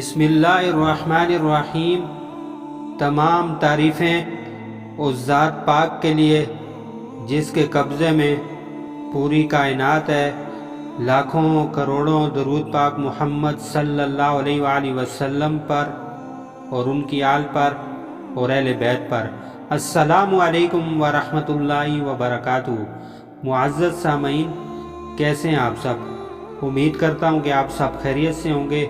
بسم اللہ الرحمن الرحیم۔ تمام تعریفیں اس ذات پاک کے لیے جس کے قبضے میں پوری کائنات ہے۔ لاکھوں کروڑوں درود پاک محمد صلی اللہ علیہ وآلہ وسلم پر اور ان کی آل پر اور اہل بیت پر۔ السلام علیکم ورحمۃ اللہ وبرکاتہ۔ معزز سامعین، کیسے ہیں آپ سب؟ امید کرتا ہوں کہ آپ سب خیریت سے ہوں گے۔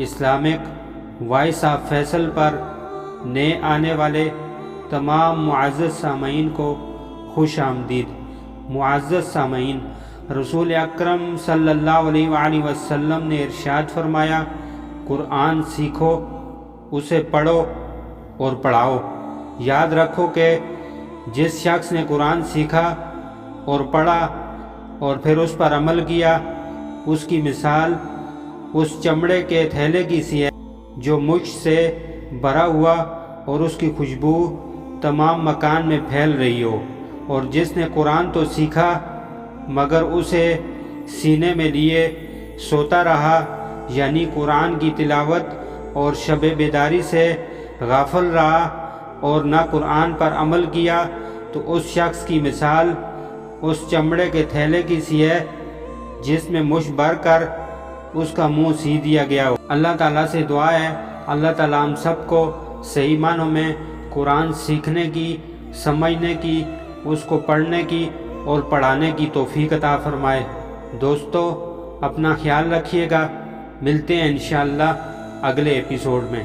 اسلامک وائس آف فیصل پر نئے آنے والے تمام معزز سامعین کو خوش آمدید۔ معزز سامعین، رسول اکرم صلی اللہ علیہ وآلہ وسلم نے ارشاد فرمایا، قرآن سیکھو، اسے پڑھو اور پڑھاؤ۔ یاد رکھو کہ جس شخص نے قرآن سیکھا اور پڑھا اور پھر اس پر عمل کیا، اس کی مثال اس چمڑے کے تھیلے کی سی ہے جو مشک سے بھرا ہوا اور اس کی خوشبو تمام مکان میں پھیل رہی ہو۔ اور جس نے قرآن تو سیکھا مگر اسے سینے میں لیے سوتا رہا، یعنی قرآن کی تلاوت اور شب بیداری سے غافل رہا اور نہ قرآن پر عمل کیا، تو اس شخص کی مثال اس چمڑے کے تھیلے کی سی ہے جس میں مشک بھر کر اس کا منہ سی دیا گیا ہو۔ اللہ تعالیٰ سے دعا ہے اللہ تعالیٰ ہم سب کو صحیح معنوں میں قرآن سیکھنے کی، سمجھنے کی، اس کو پڑھنے کی اور پڑھانے کی توفیق عطا فرمائے۔ دوستو، اپنا خیال رکھیے گا، ملتے ہیں انشاءاللہ اگلے ایپیسوڈ میں۔